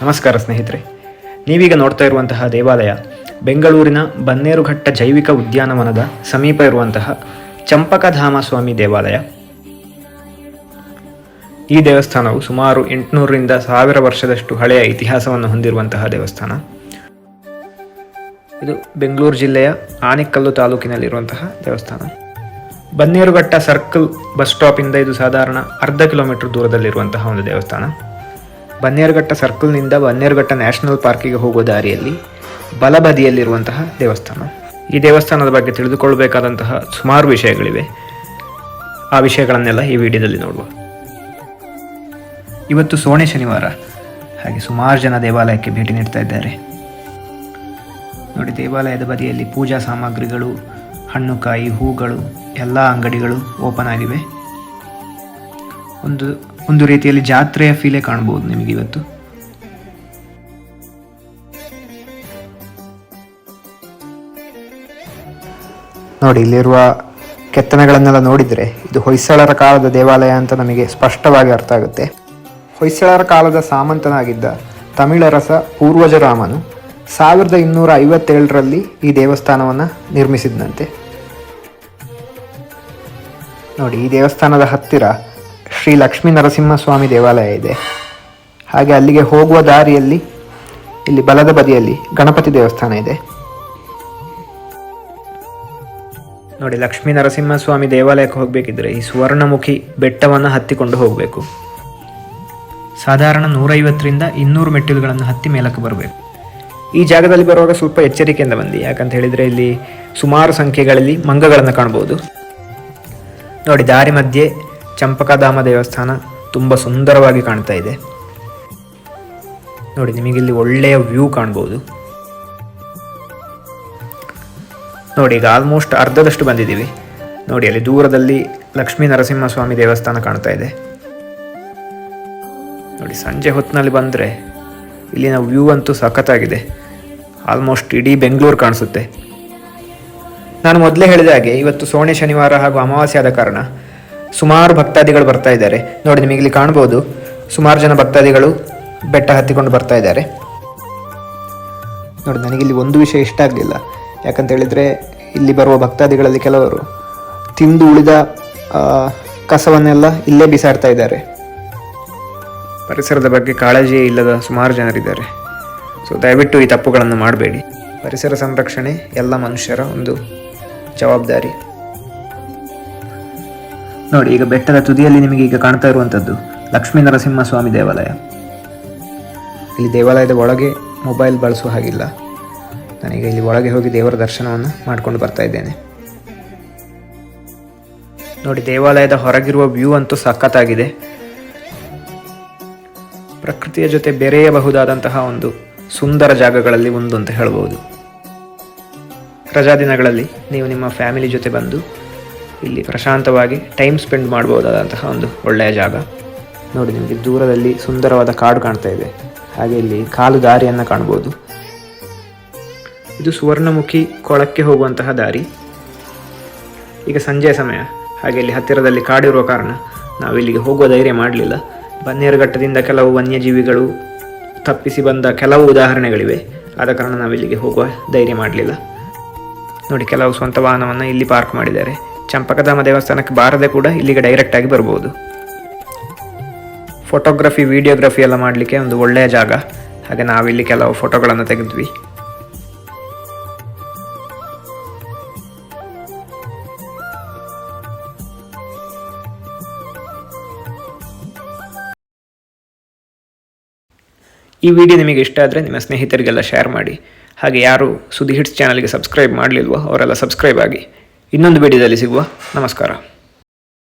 ನಮಸ್ಕಾರ ಸ್ನೇಹಿತರೆ, ನೀವೀಗ ನೋಡ್ತಾ ಇರುವಂತಹ ದೇವಾಲಯ ಬೆಂಗಳೂರಿನ ಬನ್ನೇರುಘಟ್ಟ ಜೈವಿಕ ಉದ್ಯಾನವನದ ಸಮೀಪ ಇರುವಂತಹ ಚಂಪಕಧಾಮ ಸ್ವಾಮಿ ದೇವಾಲಯ. ಈ ದೇವಸ್ಥಾನವು ಸುಮಾರು 800ರಿಂದ 1000 ವರ್ಷದಷ್ಟು ಹಳೆಯ ಇತಿಹಾಸವನ್ನು ಹೊಂದಿರುವಂತಹ ದೇವಸ್ಥಾನ. ಇದು ಬೆಂಗಳೂರು ಜಿಲ್ಲೆಯ ಆನೇಕಲ್ಲು ತಾಲೂಕಿನಲ್ಲಿರುವಂತಹ ದೇವಸ್ಥಾನ. ಬನ್ನೇರುಘಟ್ಟ ಸರ್ಕಲ್ ಬಸ್ ಸ್ಟಾಪಿಂದ ಇದು ಸಾಧಾರಣ ಅರ್ಧ ಕಿಲೋಮೀಟರ್ ದೂರದಲ್ಲಿರುವಂತಹ ಒಂದು ದೇವಸ್ಥಾನ. ಬನ್ನೇರುಘಟ್ಟ ಸರ್ಕಲ್ನಿಂದ ಬನ್ನೇರುಘಟ್ಟ ನ್ಯಾಷನಲ್ ಪಾರ್ಕಿಗೆ ಹೋಗುವ ದಾರಿಯಲ್ಲಿ ಬಲಬದಿಯಲ್ಲಿರುವಂತಹ ದೇವಸ್ಥಾನ. ಈ ದೇವಸ್ಥಾನದ ಬಗ್ಗೆ ತಿಳಿದುಕೊಳ್ಳಬೇಕಾದಂತಹ ಸುಮಾರು ವಿಷಯಗಳಿವೆ. ಆ ವಿಷಯಗಳನ್ನೆಲ್ಲ ಈ ವಿಡಿಯೋದಲ್ಲಿ ನೋಡುವ. ಇವತ್ತು ಸೋಣೆ ಶನಿವಾರ, ಹಾಗೆ ಸುಮಾರು ಜನ ದೇವಾಲಯಕ್ಕೆ ಭೇಟಿ ನೀಡ್ತಾ ಇದ್ದಾರೆ. ನೋಡಿ, ದೇವಾಲಯದ ಬದಿಯಲ್ಲಿ ಪೂಜಾ ಸಾಮಗ್ರಿಗಳು, ಹಣ್ಣು ಕಾಯಿ, ಹೂಗಳು ಎಲ್ಲ ಅಂಗಡಿಗಳು ಓಪನ್ ಆಗಿವೆ. ಒಂದು ರೀತಿಯಲ್ಲಿ ಜಾತ್ರೆಯ ಫೀಲೇ ಕಾಣಬಹುದು ನಿಮಗೆ ಇವತ್ತು. ನೋಡಿ, ಇಲ್ಲಿರುವ ಕೆತ್ತನೆಗಳನ್ನೆಲ್ಲ ನೋಡಿದರೆ ಇದು ಹೊಯ್ಸಳರ ಕಾಲದ ದೇವಾಲಯ ಅಂತ ನಮಗೆ ಸ್ಪಷ್ಟವಾಗಿ ಅರ್ಥ ಆಗುತ್ತೆ. ಹೊಯ್ಸಳರ ಕಾಲದ ಸಾಮಂತನಾಗಿದ್ದ ತಮಿಳರಸ ಪೂರ್ವಜರಾಮನು 1257ರಲ್ಲಿ ಈ ದೇವಸ್ಥಾನವನ್ನು ನಿರ್ಮಿಸಿದಂತೆ. ನೋಡಿ, ಈ ದೇವಸ್ಥಾನದ ಹತ್ತಿರ ಶ್ರೀ ಲಕ್ಷ್ಮೀ ನರಸಿಂಹಸ್ವಾಮಿ ದೇವಾಲಯ ಇದೆ. ಹಾಗೆ ಅಲ್ಲಿಗೆ ಹೋಗುವ ದಾರಿಯಲ್ಲಿ ಇಲ್ಲಿ ಬಲದ ಬದಿಯಲ್ಲಿ ಗಣಪತಿ ದೇವಸ್ಥಾನ ಇದೆ. ನೋಡಿ, ಲಕ್ಷ್ಮೀ ನರಸಿಂಹಸ್ವಾಮಿ ದೇವಾಲಯಕ್ಕೆ ಹೋಗಬೇಕಿದ್ರೆ ಈ ಸುವರ್ಣಮುಖಿ ಬೆಟ್ಟವನ್ನು ಹತ್ತಿಕೊಂಡು ಹೋಗಬೇಕು. ಸಾಧಾರಣ 150ರಿಂದ 200 ಮೆಟ್ಟಿಲುಗಳನ್ನು ಹತ್ತಿ ಮೇಲಕ್ಕೆ ಬರಬೇಕು. ಈ ಜಾಗದಲ್ಲಿ ಬರುವಾಗ ಸ್ವಲ್ಪ ಎಚ್ಚರಿಕೆಯಿಂದ ಬಂದಿ, ಯಾಕಂತ ಹೇಳಿದರೆ ಇಲ್ಲಿ ಸುಮಾರು ಸಂಖ್ಯೆಗಳಲ್ಲಿ ಮಂಗಗಳನ್ನು ಕಾಣಬಹುದು. ನೋಡಿ, ದಾರಿ ಮಧ್ಯೆ ಚಂಪಕಧಾಮ ದೇವಸ್ಥಾನ ತುಂಬ ಸುಂದರವಾಗಿ ಕಾಣ್ತಾ ಇದೆ. ನೋಡಿ, ನಿಮಗಿಲ್ಲಿ ಒಳ್ಳೆಯ ವ್ಯೂ ಕಾಣ್ಬೋದು. ನೋಡಿ, ಈಗ ಆಲ್ಮೋಸ್ಟ್ ಅರ್ಧದಷ್ಟು ಬಂದಿದ್ದೀವಿ. ನೋಡಿ, ಅಲ್ಲಿ ದೂರದಲ್ಲಿ ಲಕ್ಷ್ಮೀ ನರಸಿಂಹಸ್ವಾಮಿ ದೇವಸ್ಥಾನ ಕಾಣ್ತಾ ಇದೆ. ನೋಡಿ, ಸಂಜೆ ಹೊತ್ತಿನಲ್ಲಿ ಬಂದರೆ ಇಲ್ಲಿನ ವ್ಯೂ ಅಂತೂ ಸಖತ್ತಾಗಿದೆ. ಆಲ್ಮೋಸ್ಟ್ ಇಡೀ ಬೆಂಗಳೂರು ಕಾಣಿಸುತ್ತೆ. ನಾನು ಮೊದಲೇ ಹೇಳಿದ ಹಾಗೆ ಇವತ್ತು ಸೋಣೆ ಶನಿವಾರ ಹಾಗೂ ಅಮಾವಾಸ್ಯೆ ಆದ ಕಾರಣ ಸುಮಾರು ಭಕ್ತಾದಿಗಳು ಬರ್ತಾ ಇದ್ದಾರೆ. ನೋಡಿ, ನಿಮಗೆ ಇಲ್ಲಿ ಕಾಣ್ಬೋದು, ಸುಮಾರು ಜನ ಭಕ್ತಾದಿಗಳು ಬೆಟ್ಟ ಹತ್ತಿಕೊಂಡು ಬರ್ತಾ ಇದ್ದಾರೆ. ನೋಡಿ, ನನಗಿಲ್ಲಿ ಒಂದು ವಿಷಯ ಇಷ್ಟ ಆಗಲಿಲ್ಲ. ಯಾಕಂತ ಹೇಳಿದರೆ ಇಲ್ಲಿ ಬರುವ ಭಕ್ತಾದಿಗಳಲ್ಲಿ ಕೆಲವರು ತಿಂದು ಉಳಿದ ಕಸವನ್ನೆಲ್ಲ ಇಲ್ಲೇ ಬಿಸಾಡ್ತಾ ಇದ್ದಾರೆ. ಪರಿಸರದ ಬಗ್ಗೆ ಕಾಳಜಿಯೇ ಇಲ್ಲದ ಸುಮಾರು ಜನರಿದ್ದಾರೆ. ಸೊ ದಯವಿಟ್ಟು ಈ ತಪ್ಪುಗಳನ್ನು ಮಾಡಬೇಡಿ. ಪರಿಸರ ಸಂರಕ್ಷಣೆ ಎಲ್ಲ ಮನುಷ್ಯರ ಒಂದು ಜವಾಬ್ದಾರಿ. ನೋಡಿ, ಈಗ ಬೆಟ್ಟದ ತುದಿಯಲ್ಲಿ ನಿಮಗೆ ಈಗ ಕಾಣ್ತಾ ಇರುವಂಥದ್ದು ಲಕ್ಷ್ಮೀ ನರಸಿಂಹಸ್ವಾಮಿ ದೇವಾಲಯ. ಇಲ್ಲಿ ದೇವಾಲಯದ ಒಳಗೆ ಮೊಬೈಲ್ ಬಳಸುವ ಹಾಗಿಲ್ಲ. ನಾನೀಗ ಇಲ್ಲಿ ಒಳಗೆ ಹೋಗಿ ದೇವರ ದರ್ಶನವನ್ನು ಮಾಡಿಕೊಂಡು ಬರ್ತಾ ಇದ್ದೇನೆ. ನೋಡಿ, ದೇವಾಲಯದ ಹೊರಗಿರುವ ವ್ಯೂ ಅಂತೂ ಸಖತ್ತಾಗಿದೆ. ಪ್ರಕೃತಿಯ ಜೊತೆ ಬೆರೆಯಬಹುದಾದಂತಹ ಒಂದು ಸುಂದರ ಜಾಗಗಳಲ್ಲಿ ಒಂದು ಅಂತ ಹೇಳ್ಬೋದು. ರಜಾ ದಿನಗಳಲ್ಲಿ ನೀವು ನಿಮ್ಮ ಫ್ಯಾಮಿಲಿ ಜೊತೆ ಬಂದು ಇಲ್ಲಿ ಪ್ರಶಾಂತವಾಗಿ ಟೈಮ್ ಸ್ಪೆಂಡ್ ಮಾಡ್ಬೋದಾದಂತಹ ಒಂದು ಒಳ್ಳೆಯ ಜಾಗ. ನೋಡಿ, ನಿಮಗೆ ದೂರದಲ್ಲಿ ಸುಂದರವಾದ ಕಾಡು ಕಾಣ್ತಾ ಇದೆ. ಹಾಗೆ ಇಲ್ಲಿ ಕಾಲು ದಾರಿಯನ್ನು ಕಾಣ್ಬೋದು. ಇದು ಸುವರ್ಣಮುಖಿ ಕೊಳಕ್ಕೆ ಹೋಗುವಂತಹ ದಾರಿ. ಈಗ ಸಂಜೆಯ ಸಮಯ, ಹಾಗೆ ಇಲ್ಲಿ ಹತ್ತಿರದಲ್ಲಿ ಕಾಡಿರುವ ಕಾರಣ ನಾವಿಲ್ಲಿಗೆ ಹೋಗುವ ಧೈರ್ಯ ಮಾಡಲಿಲ್ಲ. ಬನ್ನೇರುಘಟ್ಟದಿಂದ ಕೆಲವು ವನ್ಯಜೀವಿಗಳು ತಪ್ಪಿಸಿ ಬಂದ ಕೆಲವು ಉದಾಹರಣೆಗಳಿವೆ. ಆದ ಕಾರಣ ನಾವಿಲ್ಲಿಗೆ ಹೋಗುವ ಧೈರ್ಯ ಮಾಡಲಿಲ್ಲ. ನೋಡಿ, ಕೆಲವು ಸ್ವಂತ ವಾಹನವನ್ನು ಇಲ್ಲಿ ಪಾರ್ಕ್ ಮಾಡಿದ್ದಾರೆ. ಚಂಪಕಧಾಮ ದೇವಸ್ಥಾನಕ್ಕೆ ಬಾರದೆ ಕೂಡ ಇಲ್ಲಿಗೆ ಡೈರೆಕ್ಟಾಗಿ ಬರ್ಬೋದು. ಫೋಟೋಗ್ರಫಿ, ವಿಡಿಯೋಗ್ರಫಿ ಎಲ್ಲ ಮಾಡಲಿಕ್ಕೆ ಒಂದು ಒಳ್ಳೆಯ ಜಾಗ. ಹಾಗೆ ನಾವಿಲ್ಲಿ ಕೆಲವು ಫೋಟೋಗಳನ್ನು ತೆಗೆದ್ವಿ. ಈ ವಿಡಿಯೋ ನಿಮಗೆ ಇಷ್ಟ ಆದರೆ ನಿಮ್ಮ ಸ್ನೇಹಿತರಿಗೆಲ್ಲ ಶೇರ್ ಮಾಡಿ. ಹಾಗೆ ಯಾರು ಸುದ್ದಿ ಹಿಟ್ಸ್ ಚಾನಲ್ಗೆ ಸಬ್ಸ್ಕ್ರೈಬ್ ಮಾಡಲಿಲ್ವೋ ಅವರೆಲ್ಲ ಸಬ್ಸ್ಕ್ರೈಬ್ ಆಗಿ. ಇನ್ನೊಂದು ವಿಡಿಯೋದಲ್ಲಿ ಸಿಗುವ. ನಮಸ್ಕಾರ.